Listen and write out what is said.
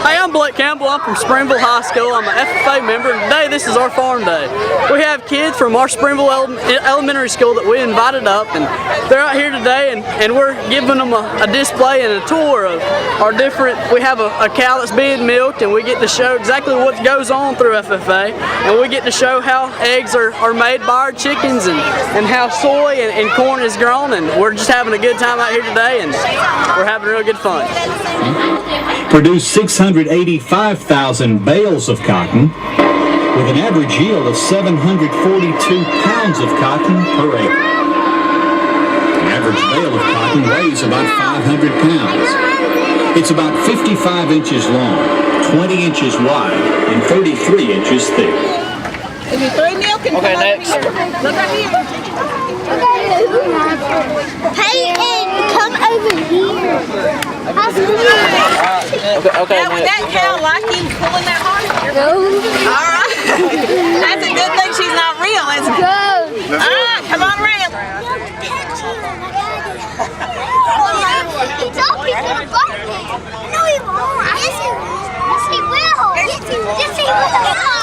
Hey, I'm Blake Campbell. I'm from Springville High School. I'm an FFA member, and today this is our farm day. We have kids from our Springville Elementary School that we invited up, and they're out here today, and we're giving them a display and a tour of our different. We have a cow that's being milked, and we get to show exactly what goes on through FFA, and we get to show how eggs are made by our chickens, and how soy and corn is grown, and we're just having a good time out here today, and we're having real good fun. Produced 685,000 bales of cotton with an average yield of 742 pounds of cotton per acre. An average bale of cotton weighs about 500 pounds. It's about 55 inches long, 20 inches wide, and 33 inches thick. If you throw milk and okay, next. Look right here. Peyton, come over here. Okay, now, would that cow like him pulling that hard? No. All right. That's a good thing she's not real, isn't it? Go. All right, come on around. He's gonna bite me. No, he won't. Yes, he will. Yes, he will.